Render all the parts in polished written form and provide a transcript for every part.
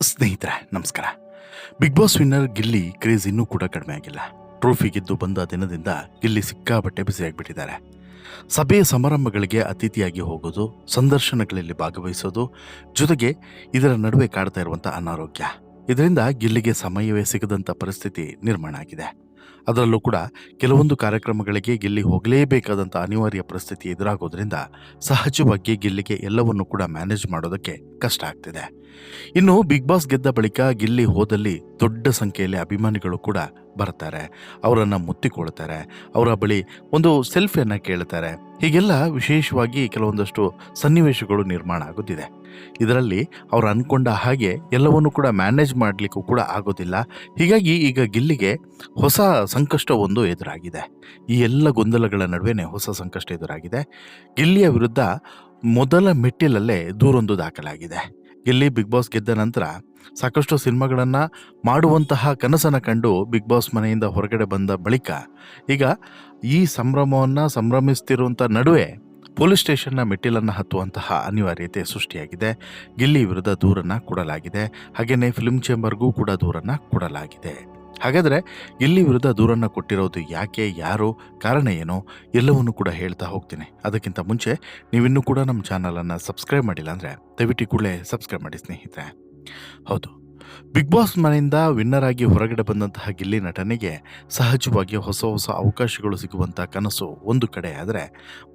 ಸ್ನೇಹಿತರೆ ನಮಸ್ಕಾರ. Bigg Boss winner Gilli craze ಇನ್ನೂ ಕೂಡ ಕಡಿಮೆ ಆಗಿಲ್ಲ. ಟ್ರೋಫಿ ಗೆದ್ದು ಬಂದ ದಿನದಿಂದ ಗಿಲ್ಲಿ ಸಿಕ್ಕಾಪಟ್ಟೆ ಬಿಸಿಯಾಗಿಬಿಟ್ಟಿದ್ದಾರೆ. ಸಭೆ ಸಮಾರಂಭಗಳಿಗೆ ಅತಿಥಿಯಾಗಿ ಹೋಗೋದು, ಸಂದರ್ಶನಗಳಲ್ಲಿ ಭಾಗವಹಿಸೋದು, ಜೊತೆಗೆ ಇದರ ನಡುವೆ ಕಾಡ್ತಾ ಇರುವಂಥ ಅನಾರೋಗ್ಯ, ಇದರಿಂದ ಗಿಲ್ಲಿಗೆ ಸಮಯವೇ ಸಿಗದಂಥ ಪರಿಸ್ಥಿತಿ ನಿರ್ಮಾಣ ಆಗಿದೆ. ಅದರಲ್ಲೂ ಕೂಡ ಕೆಲವೊಂದು ಕಾರ್ಯಕ್ರಮಗಳಿಗೆ ಗಿಲ್ಲಿ ಹೋಗಲೇಬೇಕಾದಂಥ ಅನಿವಾರ್ಯ ಪರಿಸ್ಥಿತಿ ಎದುರಾಗೋದ್ರಿಂದ ಸಹಜವಾಗಿ ಗಿಲ್ಲಿಗೆ ಎಲ್ಲವನ್ನು ಕೂಡ ಮ್ಯಾನೇಜ್ ಮಾಡೋದಕ್ಕೆ ಕಷ್ಟ ಆಗ್ತಿದೆ. ಇನ್ನು ಬಿಗ್ ಬಾಸ್ ಗೆದ್ದ ಬಳಿಕ ಗಿಲ್ಲಿ ಹೋದಲ್ಲಿ ದೊಡ್ಡ ಸಂಖ್ಯೆಯಲ್ಲಿ ಅಭಿಮಾನಿಗಳು ಕೂಡ ಬರ್ತಾರೆ, ಅವರನ್ನು ಮುತ್ತಿಕೊಳ್ತಾರೆ, ಅವರ ಬಳಿ ಒಂದು ಸೆಲ್ಫಿಯನ್ನು ಕೇಳ್ತಾರೆ. ಹೀಗೆಲ್ಲ ವಿಶೇಷವಾಗಿ ಕೆಲವೊಂದಷ್ಟು ಸನ್ನಿವೇಶಗಳು ನಿರ್ಮಾಣ ಆಗುತ್ತಿದೆ. ಇದರಲ್ಲಿ ಅವರು ಅಂದ್ಕೊಂಡ ಹಾಗೆ ಎಲ್ಲವನ್ನು ಕೂಡ ಮ್ಯಾನೇಜ್ ಮಾಡಲಿಕ್ಕೂ ಕೂಡ ಆಗೋದಿಲ್ಲ. ಹೀಗಾಗಿ ಈಗ ಗಿಲ್ಲಿಗೆ ಹೊಸ ಸಂಕಷ್ಟವೊಂದು ಎದುರಾಗಿದೆ. ಈ ಎಲ್ಲ ಗೊಂದಲಗಳ ನಡುವೆನೇ ಹೊಸ ಸಂಕಷ್ಟ ಎದುರಾಗಿದೆ. ಗಿಲ್ಲಿಯ ವಿರುದ್ಧ ಮೊದಲ ಮೆಟ್ಟಿಲಲ್ಲೇ ದೂರೊಂದು ದಾಖಲಾಗಿದೆ. ಗಿಲ್ಲಿ ಬಿಗ್ ಬಾಸ್ ಗೆದ್ದ ನಂತರ ಸಾಕಷ್ಟು ಸಿನಿಮಾಗಳನ್ನು ಮಾಡುವಂತಹ ಕನಸನ್ನು ಕಂಡು ಬಿಗ್ ಬಾಸ್ ಮನೆಯಿಂದ ಹೊರಗಡೆ ಬಂದ ಬಳಿಕ ಈಗ ಈ ಸಂಭ್ರಮವನ್ನು ಸಂಭ್ರಮಿಸ್ತಿರುವಂಥ ನಡುವೆ ಪೊಲೀಸ್ ಸ್ಟೇಷನ್ನ ಮೆಟ್ಟಿಲನ್ನು ಹತ್ತುವಂತಹ ಅನಿವಾರ್ಯತೆ ಸೃಷ್ಟಿಯಾಗಿದೆ. ಗಿಲ್ಲಿ ವಿರುದ್ಧ ದೂರನ್ನು ಕೊಡಲಾಗಿದೆ. ಹಾಗೆಯೇ ಫಿಲ್ಮ್ ಚೇಂಬರ್ಗೂ ಕೂಡ ದೂರನ್ನು ಕೊಡಲಾಗಿದೆ. ಹಾಗಾದರೆ ಗಿಲ್ಲಿ ವಿರುದ್ಧ ದೂರನ್ನು ಕೊಟ್ಟಿರೋದು ಯಾಕೆ, ಯಾರು, ಕಾರಣ ಏನು, ಎಲ್ಲವನ್ನು ಕೂಡ ಹೇಳ್ತಾ ಹೋಗ್ತೀನಿ. ಅದಕ್ಕಿಂತ ಮುಂಚೆ ನೀವಿನ್ನೂ ಕೂಡ ನಮ್ಮ ಚಾನಲನ್ನು ಸಬ್ಸ್ಕ್ರೈಬ್ ಮಾಡಿಲ್ಲ ಅಂದರೆ ದಯವಿಟ್ಟು ಕೂಡಲೇ ಸಬ್ಸ್ಕ್ರೈಬ್ ಮಾಡಿ ಸ್ನೇಹಿತರೆ. ಹೌದು, ಬಿಗ್ ಬಾಸ್ ಮನೆಯಿಂದ ವಿನ್ನರ್ ಆಗಿ ಹೊರಗಡೆ ಬಂದಂತಹ ಗಿಲ್ಲಿ ನಟನೆಗೆ ಸಹಜವಾಗಿ ಹೊಸ ಹೊಸ ಅವಕಾಶಗಳು ಸಿಗುವಂಥ ಕನಸು ಒಂದು ಕಡೆ ಆದರೆ,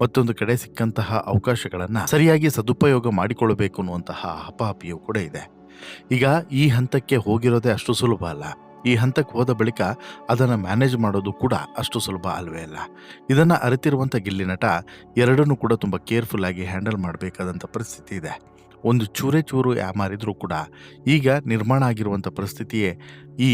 ಮತ್ತೊಂದು ಕಡೆ ಸಿಕ್ಕಂತಹ ಅವಕಾಶಗಳನ್ನು ಸರಿಯಾಗಿ ಸದುಪಯೋಗ ಮಾಡಿಕೊಳ್ಳಬೇಕು ಅನ್ನುವಂತಹ ಹಪಾಹಪಿಯೂ ಕೂಡ ಇದೆ. ಈಗ ಈ ಹಂತಕ್ಕೆ ಹೋಗಿರೋದೇ ಅಷ್ಟು ಸುಲಭ ಅಲ್ಲ. ಈ ಹಂತಕ್ಕೆ ಹೋದ ಬಳಿಕ ಅದನ್ನು ಮ್ಯಾನೇಜ್ ಮಾಡೋದು ಕೂಡ ಅಷ್ಟು ಸುಲಭ ಅಲ್ವೇ ಅಲ್ಲ. ಇದನ್ನು ಅರಿತಿರುವಂಥ ಗಿಲ್ಲಿ ನಟ ಎರಡನ್ನೂ ಕೂಡ ತುಂಬ ಕೇರ್ಫುಲ್ ಆಗಿ ಹ್ಯಾಂಡಲ್ ಮಾಡಬೇಕಾದಂಥ ಪರಿಸ್ಥಿತಿ ಇದೆ. ಒಂದು ಚೂರು ಯಾಮಾರಿದ್ರೂ ಕೂಡ ಈಗ ನಿರ್ಮಾಣ ಆಗಿರುವಂಥ ಪರಿಸ್ಥಿತಿಯೇ ಈ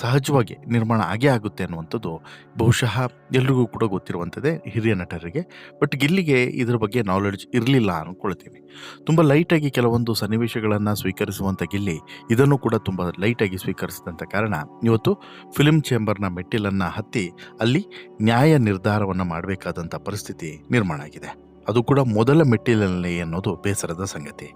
ಸಹಜವಾಗಿ ನಿರ್ಮಾಣ ಆಗೇ ಆಗುತ್ತೆ ಅನ್ನುವಂಥದ್ದು ಬಹುಶಃ ಎಲ್ರಿಗೂ ಕೂಡ ಗೊತ್ತಿರುವಂಥದ್ದೇ ಹಿರಿಯ ನಟರಿಗೆ. ಬಟ್ ಗಿಲ್ಲಿಗೆ ಇದ್ರ ಬಗ್ಗೆ ನಾಲೆಡ್ಜ್ ಇರಲಿಲ್ಲ ಅಂದ್ಕೊಳ್ತೀನಿ. ತುಂಬ ಲೈಟಾಗಿ ಕೆಲವೊಂದು ಸನ್ನಿವೇಶಗಳನ್ನು ಸ್ವೀಕರಿಸುವಂಥ ಗಿಲ್ಲಿ ಇದನ್ನು ಕೂಡ ತುಂಬ ಲೈಟಾಗಿ ಸ್ವೀಕರಿಸಿದಂಥ ಕಾರಣ ಇವತ್ತು ಫಿಲ್ಮ್ ಚೇಂಬರ್ನ ಮೆಟ್ಟಿಲನ್ನು ಹತ್ತಿ ಅಲ್ಲಿ ನ್ಯಾಯ ನಿರ್ಧಾರವನ್ನು ಮಾಡಬೇಕಾದಂಥ ಪರಿಸ್ಥಿತಿ ನಿರ್ಮಾಣ ಆಗಿದೆ. ಅದು ಕೂಡ ಮೊದಲ ಮೆಟ್ಟಿಲಲ್ಲಿ ಅನ್ನೋದು ಬೇಸರದ ಸಂಗತಿ.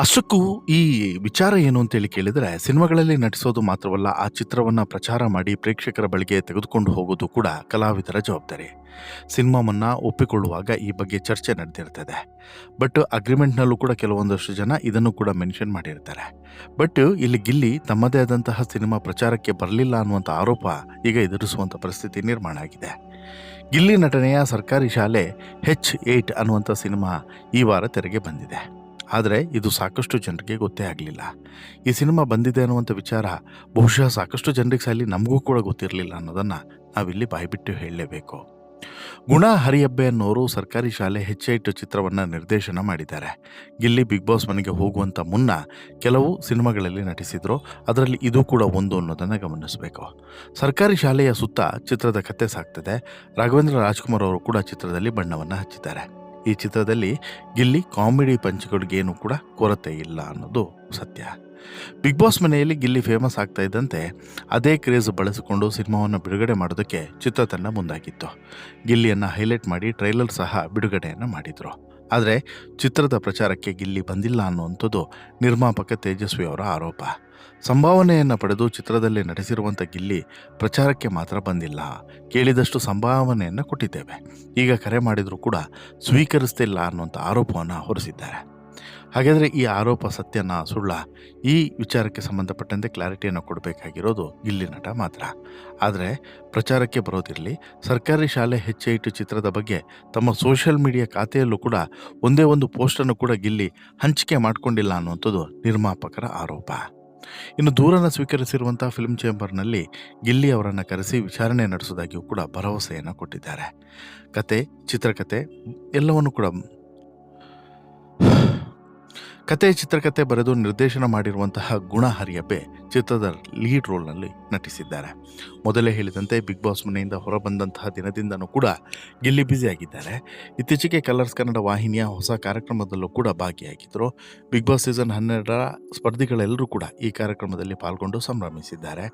ಅಷ್ಟಕ್ಕೂ ಈ ವಿಚಾರ ಏನು ಅಂತೇಳಿ ಕೇಳಿದರೆ, ಸಿನಿಮಾಗಳಲ್ಲಿ ನಟಿಸೋದು ಮಾತ್ರವಲ್ಲ, ಆ ಚಿತ್ರವನ್ನು ಪ್ರಚಾರ ಮಾಡಿ ಪ್ರೇಕ್ಷಕರ ಬಳಿಗೆ ತೆಗೆದುಕೊಂಡು ಹೋಗೋದು ಕೂಡ ಕಲಾವಿದರ ಜವಾಬ್ದಾರಿ. ಸಿನಿಮಾವನ್ನು ಒಪ್ಪಿಕೊಳ್ಳುವಾಗ ಈ ಬಗ್ಗೆ ಚರ್ಚೆ ನಡೆದಿರ್ತದೆ. ಬಟ್ ಅಗ್ರಿಮೆಂಟ್ನಲ್ಲೂ ಕೂಡ ಕೆಲವೊಂದಷ್ಟು ಜನ ಇದನ್ನು ಕೂಡ ಮೆನ್ಷನ್ ಮಾಡಿರ್ತಾರೆ. ಬಟ್ ಇಲ್ಲಿ ಗಿಲ್ಲಿ ತಮ್ಮದೇ ಆದಂತಹ ಸಿನಿಮಾ ಪ್ರಚಾರಕ್ಕೆ ಬರಲಿಲ್ಲ ಅನ್ನುವಂಥ ಆರೋಪ ಈಗ ಎದುರಿಸುವಂಥ ಪರಿಸ್ಥಿತಿ ನಿರ್ಮಾಣ ಆಗಿದೆ. ಗಿಲ್ಲಿ ನಟನೆಯ ಸರ್ಕಾರಿ ಶಾಲೆ H8 ಅನ್ನುವಂಥ ಸಿನಿಮಾ ಈ ವಾರ ತೆರೆಗೆ ಬಂದಿದೆ. ಆದರೆ ಇದು ಸಾಕಷ್ಟು ಜನರಿಗೆ ಗೊತ್ತೇ ಆಗಲಿಲ್ಲ. ಈ ಸಿನಿಮಾ ಬಂದಿದೆ ಅನ್ನುವಂಥ ವಿಚಾರ ಬಹುಶಃ ಸಾಕಷ್ಟು ಜನರಿಗೆ ಸಹ ನಮಗೂ ಕೂಡ ಗೊತ್ತಿರಲಿಲ್ಲ ಅನ್ನೋದನ್ನು ನಾವಿಲ್ಲಿ ಬಾಯ್ಬಿಟ್ಟು ಹೇಳಲೇಬೇಕು. ಗುಣ ಹರಿಯಬ್ಬೆ ಅನ್ನೋರು ಸರ್ಕಾರಿ ಶಾಲೆ H8 ಚಿತ್ರವನ್ನು ನಿರ್ದೇಶನ ಮಾಡಿದ್ದಾರೆ. ಗಿಲ್ಲಿ ಬಿಗ್ ಬಾಸ್ ಮನೆಗೆ ಹೋಗುವಂಥ ಮುನ್ನ ಕೆಲವು ಸಿನಿಮಾಗಳಲ್ಲಿ ನಟಿಸಿದ್ರು. ಅದರಲ್ಲಿ ಇದು ಕೂಡ ಒಂದು ಅನ್ನೋದನ್ನು ಗಮನಿಸಬೇಕು. ಸರ್ಕಾರಿ ಶಾಲೆಯ ಸುತ್ತ ಚಿತ್ರದ ಕತೆ ಸಾಗ್ತದೆ. ರಾಘವೇಂದ್ರ ರಾಜ್ಕುಮಾರ್ ಅವರು ಕೂಡ ಚಿತ್ರದಲ್ಲಿ ಬಣ್ಣವನ್ನು ಹಚ್ಚಿದ್ದಾರೆ. ಈ ಚಿತ್ರದಲ್ಲಿ ಗಿಲ್ಲಿ ಕಾಮಿಡಿ ಪಂಚ್ಗಳಿಗೇನು ಕೂಡ ಕೊರತೆ ಇಲ್ಲ ಅನ್ನೋದು ಸತ್ಯ. ಬಿಗ್ ಬಾಸ್ ಮನೆಯಲ್ಲಿ ಗಿಲ್ಲಿ ಫೇಮಸ್ ಆಗ್ತಾ ಇದ್ದಂತೆ ಅದೇ ಕ್ರೇಜ್ ಬಳಸಿಕೊಂಡು ಸಿನಿಮಾವನ್ನು ಬಿಡುಗಡೆ ಮಾಡೋದಕ್ಕೆ ಚಿತ್ರತಂಡ ಮುಂದಾಗಿತ್ತು. ಗಿಲ್ಲಿಯನ್ನು ಹೈಲೈಟ್ ಮಾಡಿ ಟ್ರೈಲರ್ ಸಹ ಬಿಡುಗಡೆಯನ್ನು ಮಾಡಿದರು. ಆದರೆ ಚಿತ್ರದ ಪ್ರಚಾರಕ್ಕೆ ಗಿಲ್ಲಿ ಬಂದಿಲ್ಲ ಅನ್ನುವಂಥದ್ದು ನಿರ್ಮಾಪಕ ತೇಜಸ್ವಿ ಅವರ ಆರೋಪ. ಸಂಭಾವನೆಯನ್ನು ಪಡೆದು ಚಿತ್ರದಲ್ಲಿ ನಟಿಸಿರುವಂಥ ಗಿಲ್ಲಿ ಪ್ರಚಾರಕ್ಕೆ ಮಾತ್ರ ಬಂದಿಲ್ಲ, ಕೇಳಿದಷ್ಟು ಸಂಭಾವನೆಯನ್ನು ಕೊಟ್ಟಿದ್ದೇವೆ, ಈಗ ಕರೆ ಮಾಡಿದರೂ ಕೂಡ ಸ್ವೀಕರಿಸ್ತಿಲ್ಲ ಅನ್ನುವಂಥ ಆರೋಪವನ್ನು ಹೊರಿಸಿದ್ದಾರೆ. ಹಾಗಾದರೆ ಈ ಆರೋಪ ಸತ್ಯನ ಸುಳ್ಳ, ಈ ವಿಚಾರಕ್ಕೆ ಸಂಬಂಧಪಟ್ಟಂತೆ ಕ್ಲಾರಿಟಿಯನ್ನು ಕೊಡಬೇಕಾಗಿರೋದು ಗಿಲ್ಲಿ ನಟ ಮಾತ್ರ. ಆದರೆ ಪ್ರಚಾರಕ್ಕೆ ಬರೋದಿರಲಿ, ಸರ್ಕಾರಿ ಶಾಲೆ H8 ಚಿತ್ರದ ಬಗ್ಗೆ ತಮ್ಮ ಸೋಷಿಯಲ್ ಮೀಡಿಯಾ ಖಾತೆಯಲ್ಲೂ ಕೂಡ ಒಂದೇ ಒಂದು ಪೋಸ್ಟನ್ನು ಕೂಡ ಗಿಲ್ಲಿ ಹಂಚಿಕೆ ಮಾಡಿಕೊಂಡಿಲ್ಲ ಅನ್ನುವಂಥದ್ದು ನಿರ್ಮಾಪಕರ ಆರೋಪ. ಇನ್ನು ದೂರನ್ನು ಸ್ವೀಕರಿಸಿರುವಂಥ ಫಿಲ್ಮ್ ಚೇಂಬರ್ನಲ್ಲಿ ಗಿಲ್ಲಿ ಅವರನ್ನು ಕರೆಸಿ ವಿಚಾರಣೆ ನಡೆಸೋದಾಗಿಯೂ ಕೂಡ ಭರವಸೆಯನ್ನು ಕೊಟ್ಟಿದ್ದಾರೆ. ಚಿತ್ರಕಥೆ ಎಲ್ಲವನ್ನು ಕೂಡ ಚಿತ್ರಕಥೆ ಬರೆದು ನಿರ್ದೇಶನ ಮಾಡಿರುವಂತಹ ಗುಣ ಹರಿಯಬ್ಬೆ ಚಿತ್ರದ ಲೀಡ್ ರೋಲ್ನಲ್ಲಿ ನಟಿಸಿದ್ದಾರೆ. ಮೊದಲೇ ಹೇಳಿದಂತೆ ಬಿಗ್ ಬಾಸ್ ಮನೆಯಿಂದ ಹೊರಬಂದಂತಹ ದಿನದಿಂದನೂ ಕೂಡ ಗಿಲ್ಲಿ ಬ್ಯುಸಿಯಾಗಿದ್ದಾರೆ. ಇತ್ತೀಚೆಗೆ ಕಲರ್ಸ್ ಕನ್ನಡ ವಾಹಿನಿಯ ಹೊಸ ಕಾರ್ಯಕ್ರಮದಲ್ಲೂ ಕೂಡ ಭಾಗಿಯಾಗಿದ್ದರು. ಬಿಗ್ ಬಾಸ್ ಸೀಸನ್ 12ರ ಸ್ಪರ್ಧಿಗಳೆಲ್ಲರೂ ಕೂಡ ಈ ಕಾರ್ಯಕ್ರಮದಲ್ಲಿ ಪಾಲ್ಗೊಂಡು ಸಂಭ್ರಮಿಸಿದ್ದಾರೆ.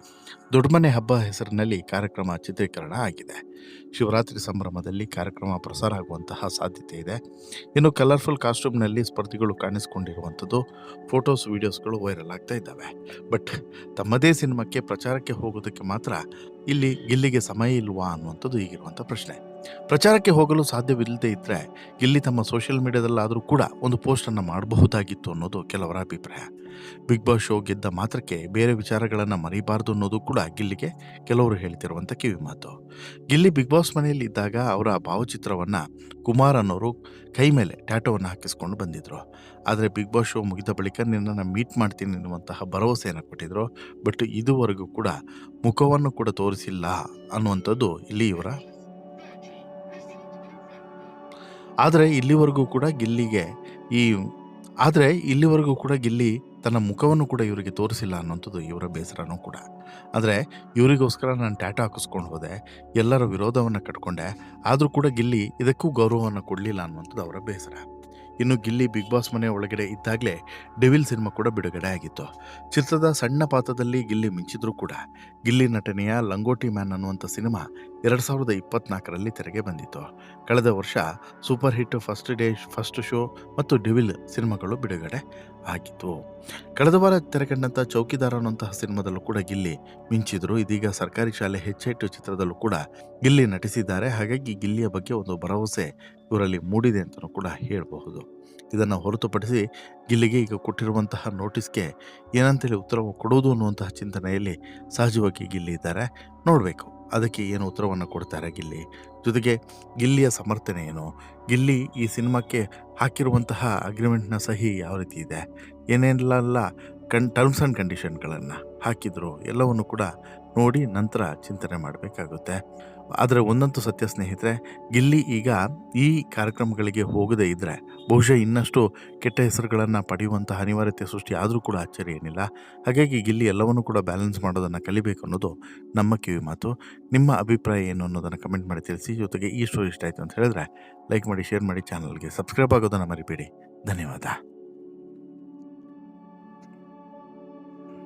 ದೊಡ್ಡಮನೆ ಹಬ್ಬ ಹೆಸರಿನಲ್ಲಿ ಕಾರ್ಯಕ್ರಮ ಚಿತ್ರೀಕರಣ ಆಗಿದೆ. ಶಿವರಾತ್ರಿ ಸಂಭ್ರಮದಲ್ಲಿ ಕಾರ್ಯಕ್ರಮ ಪ್ರಸಾರ ಆಗುವಂತಹ ಸಾಧ್ಯತೆ ಇದೆ. ಇನ್ನು ಕಲರ್ಫುಲ್ ಕಾಸ್ಟ್ಯೂಮ್ನಲ್ಲಿ ಸ್ಪರ್ಧಿಗಳು ಕಾಣಿಸಿಕೊಂಡಿರೋ ಆಗಿರುವಂಥದ್ದು ಫೋಟೋಸ್ ವಿಡಿಯೋಸ್ಗಳು ವೈರಲ್ ಆಗ್ತಾ ಇದ್ದಾವೆ. ಬಟ್ ತಮ್ಮದೇ ಸಿನಿಮಾಕ್ಕೆ ಪ್ರಚಾರಕ್ಕೆ ಹೋಗೋದಕ್ಕೆ ಮಾತ್ರ ಇಲ್ಲಿ ಗಿಲ್ಲಿಗೆ ಸಮಯ ಇಲ್ವಾ ಅನ್ನುವಂಥದ್ದು ಈಗಿರುವಂಥ ಪ್ರಶ್ನೆ. ಪ್ರಚಾರಕ್ಕೆ ಹೋಗಲು ಸಾಧ್ಯವಿಲ್ಲದೆ ಇದ್ದರೆ ಗಿಲ್ಲಿ ತಮ್ಮ ಸೋಷಿಯಲ್ ಮೀಡಿಯಾದಲ್ಲಾದರೂ ಕೂಡ ಒಂದು ಪೋಸ್ಟನ್ನು ಮಾಡಬಹುದಾಗಿತ್ತು ಅನ್ನೋದು ಕೆಲವರ ಅಭಿಪ್ರಾಯ. ಬಿಗ್ ಬಾಸ್ ಶೋ ಗೆದ್ದ ಮಾತ್ರಕ್ಕೆ ಬೇರೆ ವಿಚಾರಗಳನ್ನು ಮರಿಬಾರ್ದು ಅನ್ನೋದು ಕೂಡ ಗಿಲ್ಲಿಗೆ ಕೆಲವರು ಹೇಳ್ತಿರುವಂಥ ಕಿವಿ ಮಾತು. ಗಿಲ್ಲಿ ಬಿಗ್ ಬಾಸ್ ಮನೆಯಲ್ಲಿ ಇದ್ದಾಗ ಅವರ ಭಾವಚಿತ್ರವನ್ನು ಕುಮಾರ್ ಅನ್ನೋರು ಕೈ ಮೇಲೆ ಟ್ಯಾಟೋವನ್ನು ಹಾಕಿಸ್ಕೊಂಡು ಬಂದಿದ್ರು. ಆದರೆ ಬಿಗ್ ಬಾಸ್ ಶೋ ಮುಗಿದ ಬಳಿಕ ನಿನ್ನನ್ನು ಮೀಟ್ ಮಾಡ್ತೀನಿ ಎನ್ನುವಂತಹ ಭರವಸೆಯನ್ನು ಕೊಟ್ಟಿದ್ರು. ಬಟ್ ಇದುವರೆಗೂ ಕೂಡ ಮುಖವನ್ನು ಕೂಡ ತೋರಿಸಿಲ್ಲ ಅನ್ನುವಂಥದ್ದು ಇಲ್ಲಿ ಇವರ. ಆದರೆ ಇಲ್ಲಿವರೆಗೂ ಕೂಡ ಗಿಲ್ಲಿಗೆ ಈ ಆದರೆ ಇಲ್ಲಿವರೆಗೂ ಕೂಡ ಗಿಲ್ಲಿ ತನ್ನ ಮುಖವನ್ನು ಕೂಡ ಇವರಿಗೆ ತೋರಿಸಿಲ್ಲ ಅನ್ನೋಂಥದ್ದು ಇವರ ಬೇಸರನೂ ಕೂಡ. ಆದರೆ ಇವರಿಗೋಸ್ಕರ ನಾನು ಟ್ಯಾಟೋ ಹಾಕಿಸ್ಕೊಂಡು ಹೋದೆ, ಎಲ್ಲರ ವಿರೋಧವನ್ನು ಕಟ್ಕೊಂಡೆ, ಆದರೂ ಕೂಡ ಗಿಲ್ಲಿ ಇದಕ್ಕೂ ಗೌರವವನ್ನು ಕೊಡಲಿಲ್ಲ ಅನ್ನುವಂಥದ್ದು ಅವರ ಬೇಸರ. ಇನ್ನು ಗಿಲ್ಲಿ ಬಿಗ್ ಬಾಸ್ ಮನೆ ಒಳಗಡೆ ಇದ್ದಾಗಲೇ ಡೆವಿಲ್ ಸಿನಿಮಾ ಕೂಡ ಬಿಡುಗಡೆ ಆಗಿತ್ತು. ಚಿತ್ರದ ಸಣ್ಣ ಪಾತ್ರದಲ್ಲಿ ಗಿಲ್ಲಿ ಮಿಂಚಿದ್ರೂ ಕೂಡ ಗಿಲ್ಲಿ ನಟನೆಯ ಲಂಗೋಟಿ ಮ್ಯಾನ್ ಅನ್ನುವಂಥ ಸಿನಿಮಾ 2024ರಲ್ಲಿ ತೆರೆಗೆ ಬಂದಿತ್ತು. ಕಳೆದ ವರ್ಷ super hit first day first show ಮತ್ತು ಡೆವಿಲ್ ಸಿನಿಮಾಗಳು ಬಿಡುಗಡೆ ಆಗಿತ್ತು. ಕಳೆದ ವಾರ ತೆರೆಕಂಡಂಥ ಚೌಕಿದಾರ ಅನ್ನುವಂತಹ ಸಿನಿಮಾದಲ್ಲೂ ಕೂಡ ಗಿಲ್ಲಿ ಮಿಂಚಿದ್ರು. ಇದೀಗ ಸರ್ಕಾರಿ ಶಾಲೆ ಹೆಚ್ಚೆಟ್ಟು ಚಿತ್ರದಲ್ಲೂ ಕೂಡ ಗಿಲ್ಲಿ ನಟಿಸಿದ್ದಾರೆ. ಹಾಗಾಗಿ ಗಿಲ್ಲಿಯ ಬಗ್ಗೆ ಒಂದು ಭರವಸೆ ಇವರಲ್ಲಿ ಮೂಡಿದೆ ಅಂತಲೂ ಕೂಡ ಹೇಳಬಹುದು. ಇದನ್ನು ಹೊರತುಪಡಿಸಿ ಗಿಲ್ಲಿಗೆ ಈಗ ಕೊಟ್ಟಿರುವಂತಹ ನೋಟಿಸ್ಗೆ ಏನಂತೇಳಿ ಉತ್ತರ ಕೊಡುವುದು ಅನ್ನುವಂತಹ ಚಿಂತನೆಯಲ್ಲಿ ಸಹಜವಾಗಿ ಗಿಲ್ಲಿ ಇದ್ದಾರೆ. ನೋಡಬೇಕು ಅದಕ್ಕೆ ಏನು ಉತ್ತರವನ್ನು ಕೊಡ್ತಾರೆ ಗಿಲ್ಲಿ. ಜೊತೆಗೆ ಗಿಲ್ಲಿಯ ಸಮರ್ಥನೆ ಏನು, ಗಿಲ್ಲಿ ಈ ಸಿನಿಮಾಕ್ಕೆ ಹಾಕಿರುವಂತಹ ಅಗ್ರಿಮೆಂಟ್ನ ಸಹಿ ಯಾವ ರೀತಿ ಇದೆ, ಏನೇನೆಲ್ಲ ಟರ್ಮ್ಸ್ ಆ್ಯಂಡ್ ಕಂಡೀಷನ್ಗಳನ್ನು ಹಾಕಿದ್ರು ಎಲ್ಲವನ್ನು ಕೂಡ ನೋಡಿ ನಂತರ ಚಿಂತನೆ ಮಾಡಬೇಕಾಗುತ್ತೆ. ಆದರೆ ಒಂದಂತೂ ಸತ್ಯ ಸ್ನೇಹಿತರೆ, ಗಿಲ್ಲಿ ಈಗ ಈ ಕಾರ್ಯಕ್ರಮಗಳಿಗೆ ಹೋಗದೇ ಇದ್ದರೆ ಬಹುಶಃ ಇನ್ನಷ್ಟು ಕೆಟ್ಟ ಹೆಸರುಗಳನ್ನು ಪಡೆಯುವಂತಹ ಅನಿವಾರ್ಯತೆ ಸೃಷ್ಟಿ ಆದರೂ ಕೂಡ ಆಶ್ಚರ್ಯ ಏನಿಲ್ಲ. ಹಾಗಾಗಿ ಗಿಲ್ಲಿ ಎಲ್ಲವನ್ನೂ ಕೂಡ ಬ್ಯಾಲೆನ್ಸ್ ಮಾಡೋದನ್ನು ಕಲಿಬೇಕು ಅನ್ನೋದು ನಮ್ಮ ಕಿವಿ ಮಾತು. ನಿಮ್ಮ ಅಭಿಪ್ರಾಯ ಏನು ಅನ್ನೋದನ್ನು ಕಮೆಂಟ್ ಮಾಡಿ ತಿಳಿಸಿ. ಜೊತೆಗೆ ಈ ಸ್ಟೋರಿ ಇಷ್ಟ ಆಯಿತು ಅಂತ ಹೇಳಿದ್ರೆ ಲೈಕ್ ಮಾಡಿ, ಶೇರ್ ಮಾಡಿ, ಚಾನಲ್ಗೆ ಸಬ್ಸ್ಕ್ರೈಬ್ ಆಗೋದನ್ನು ಮರಿಬೇಡಿ. ಧನ್ಯವಾದ.